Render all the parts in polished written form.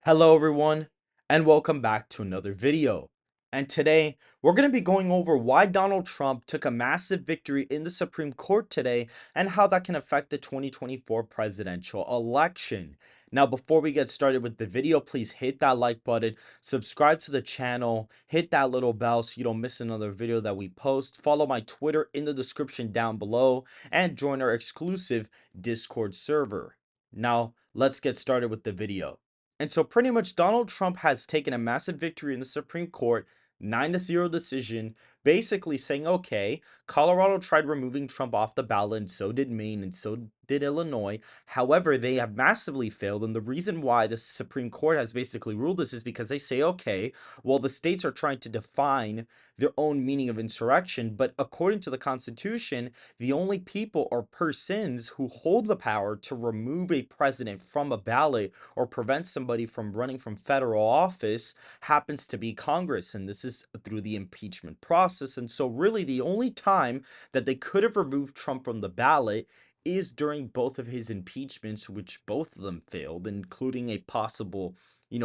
Hello everyone, and welcome back to another video. And today, we're going to be going over why Donald Trump took a massive victory in the Supreme Court today and how that can affect the 2024 presidential election. Now, before we get started with the video, please hit that like button, subscribe to the channel, hit that little bell so you don't miss another video that we post, follow my Twitter in the description down below, and join our exclusive Discord server. Now, let's get started with the video. And so pretty much Donald Trump has taken a massive victory in the Supreme Court, 9-0 decision, basically saying, okay, Colorado tried removing Trump off the ballot, and so did Maine, and so did Illinois. However, they have massively failed. And the reason why the Supreme Court has basically ruled this is because they say, okay, well, the states are trying to define their own meaning of insurrection. But according to the Constitution, the only people or persons who hold the power to remove a president from a ballot or prevent somebody from running from federal office happens to be Congress, and this is through the impeachment process. And so really the only time that they could have removed Trump from the ballot is during both of his impeachments, which both of them failed, including a possible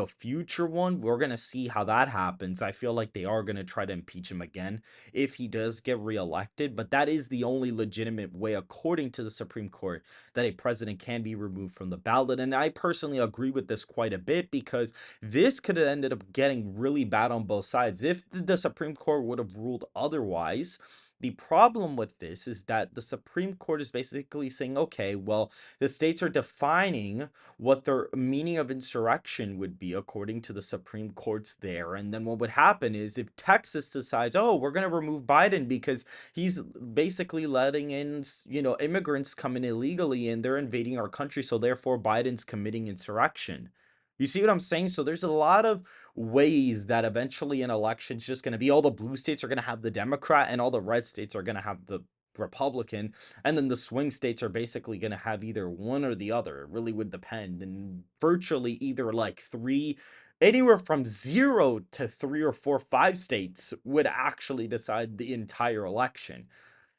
future one. We're going to see how that happens. I feel like they are going to try to impeach him again if he does get reelected, but that is the only legitimate way, according to the Supreme Court, that a president can be removed from the ballot. And I personally agree with this quite a bit because this could have ended up getting really bad on both sides if the Supreme Court would have ruled otherwise. The problem with this is that the Supreme Court is basically saying, okay, well, the states are defining what their meaning of insurrection would be according to the Supreme Court's there. And then what would happen is if Texas decides, oh, we're going to remove Biden because he's basically letting in, immigrants come in illegally and they're invading our country. So therefore, Biden's committing insurrection. You see what I'm saying? So there's a lot of ways that eventually an election's just going to be all the blue states are going to have the Democrat and all the red states are going to have the Republican, and then the swing states are basically going to have either one or the other. It really would depend. And virtually either like anywhere from 0 to 3 or 4, 5 states would actually decide the entire election.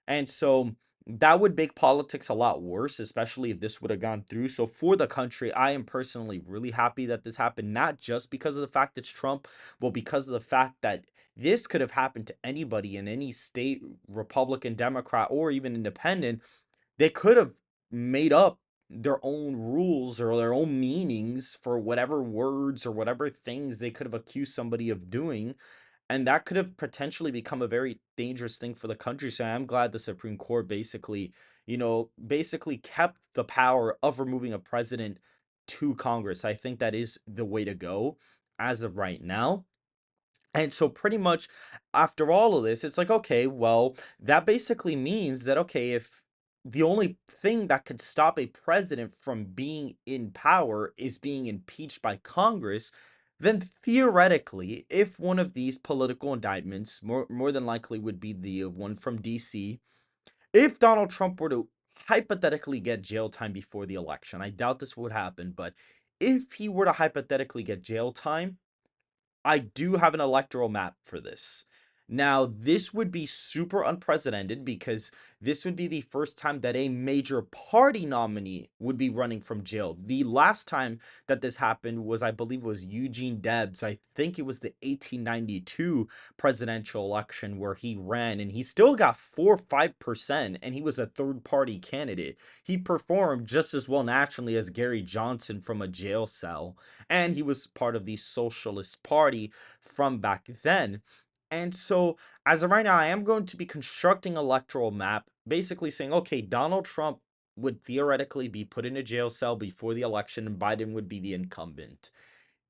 And so that would make politics a lot worse, especially if this would have gone through. So for the country, I am personally really happy that this happened, not just because of the fact it's Trump, but because of the fact that this could have happened to anybody in any state, Republican, Democrat, or even independent. They could have made up their own rules or their own meanings for whatever words or whatever things they could have accused somebody of doing, and that could have potentially become a very dangerous thing for the country. So I'm glad the Supreme Court basically kept the power of removing a president to Congress. I think that is the way to go as of right now. And so pretty much after all of this, it's like, okay, well, that basically means that, okay, if the only thing that could stop a president from being in power is being impeached by Congress, then theoretically, if one of these political indictments, more than likely would be the one from DC, if Donald Trump were to hypothetically get jail time before the election, I doubt this would happen, but if he were to hypothetically get jail time, I do have an electoral map for this. Now, this would be super unprecedented because this would be the first time that a major party nominee would be running from jail. The last time that this happened was, I believe, was Eugene Debs. I think it was the 1892 presidential election where he ran and he still got 4 or 5%, and he was a third party candidate. He performed just as well nationally as Gary Johnson from a jail cell, and he was part of the Socialist Party from back then. And so, as of right now, I am going to be constructing an electoral map, basically saying, okay, Donald Trump would theoretically be put in a jail cell before the election, and Biden would be the incumbent.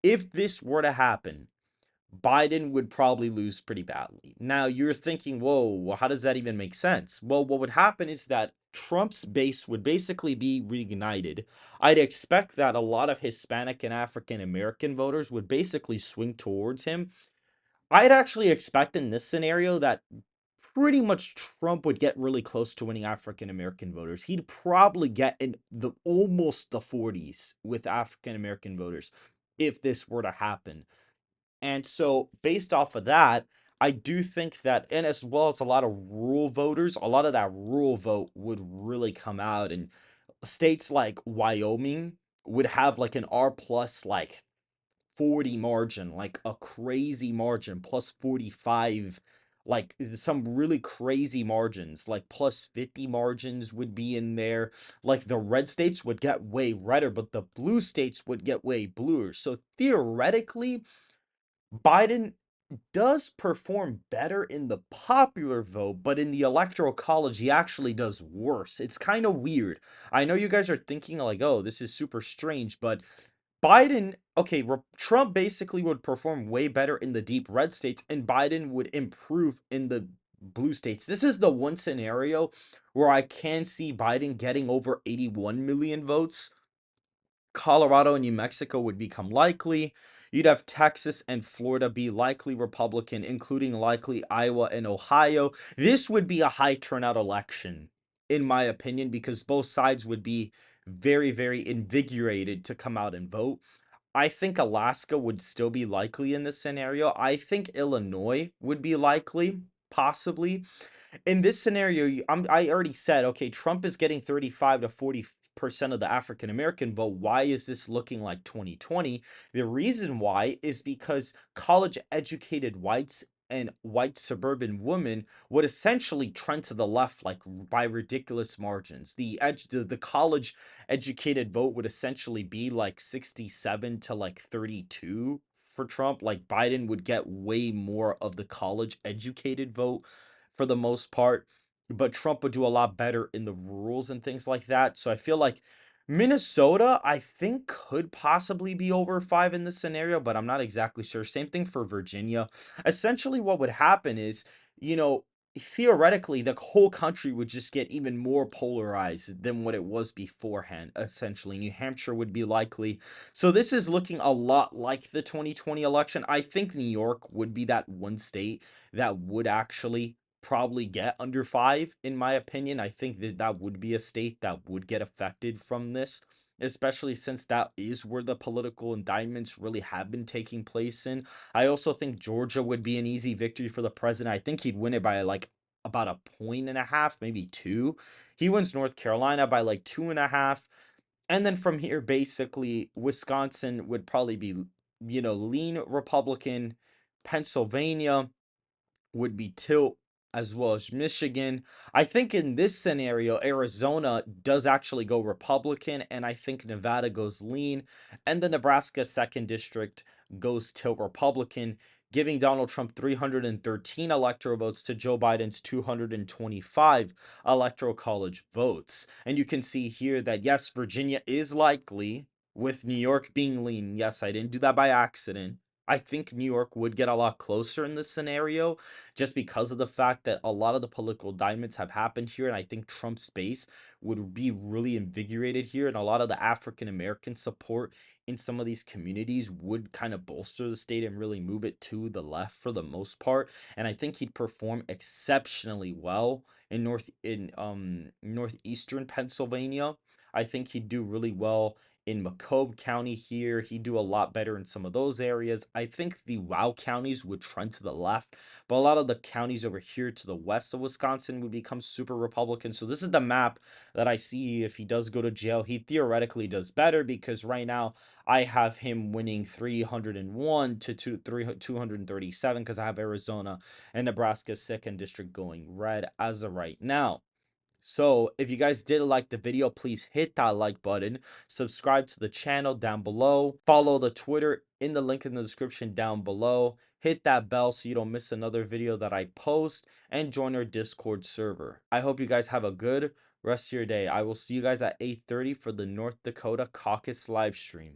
If this were to happen, Biden would probably lose pretty badly. Now, you're thinking, whoa, well, how does that even make sense? Well, what would happen is that Trump's base would basically be reignited. I'd expect that a lot of Hispanic and African American voters would basically swing towards him. I'd actually expect in this scenario that pretty much Trump would get really close to winning African American voters. He'd probably get in the almost the 40s with African American voters if this were to happen. And so based off of that, I do think that, and as well as a lot of rural voters, a lot of that rural vote would really come out, and states like Wyoming would have like an R plus like 40 margin, like a crazy margin, plus 45, like some really crazy margins, like plus 50 margins would be in there. Like the red states would get way redder, but the blue states would get way bluer. So theoretically, Biden does perform better in the popular vote, but in the electoral college, he actually does worse. It's kind of weird. I know you guys are thinking like, oh, this is super strange, but Biden, okay, Trump basically would perform way better in the deep red states, and Biden would improve in the blue states. This is the one scenario where I can see Biden getting over 81 million votes. Colorado and New Mexico would become likely. You'd have Texas and Florida be likely Republican, including likely Iowa and Ohio. This would be a high turnout election, in my opinion, because both sides would be very, very invigorated to come out and vote. I think Alaska would still be likely in this scenario. I think Illinois would be likely, possibly. In this scenario, I already said, okay, Trump is getting 35 to 40% of the African American vote. Why is this looking like 2020? The reason why is because college educated whites and white suburban women would essentially trend to the left like by ridiculous margins. The college educated vote would essentially be like 67 to like 32 for Trump. Like Biden would get way more of the college educated vote for the most part, but Trump would do a lot better in the rules and things like that. So I feel like Minnesota, I think, could possibly be over 5 in this scenario, but I'm not exactly sure. Same thing for Virginia. Essentially, what would happen is, you know, theoretically, the whole country would just get even more polarized than what it was beforehand. Essentially, New Hampshire would be likely. So this is looking a lot like the 2020 election. I think New York would be that one state that would actually probably get under 5, in my opinion. I think that that would be a state that would get affected from this, especially since that is where the political indictments really have been taking place in. I also think Georgia would be an easy victory for the president. I think he'd win it by like about a point and a half, maybe 2. He wins North Carolina by like 2.5. And then from here, basically, Wisconsin would probably be, lean Republican. Pennsylvania would be tilt, as well as Michigan. I think in this scenario, Arizona does actually go Republican, and I think Nevada goes lean, and the Nebraska 2nd District goes tilt Republican, giving Donald Trump 313 electoral votes to Joe Biden's 225 electoral college votes. And you can see here that, yes, Virginia is likely, with New York being lean. Yes, I didn't do that by accident. I think New York would get a lot closer in this scenario just because of the fact that a lot of the political indictments have happened here. And I think Trump's base would be really invigorated here. And a lot of the African American support in some of these communities would kind of bolster the state and really move it to the left for the most part. And I think he'd perform exceptionally well in northeastern Pennsylvania. I think he'd do really well in Macomb County here. He'd do a lot better in some of those areas. I think the WOW counties would trend to the left, but a lot of the counties over here to the west of Wisconsin would become super Republican. So this is the map that I see if he does go to jail. He theoretically does better because right now I have him winning 301 to 237 because I have Arizona and Nebraska's 2nd district going red as of right now. So if you guys did like the video, please hit that like button, subscribe to the channel down below, follow the Twitter in the link in the description down below, hit that bell so you don't miss another video that I post, and join our Discord server. I hope you guys have a good rest of your day. I will see you guys at 8:30 for the North Dakota caucus live stream.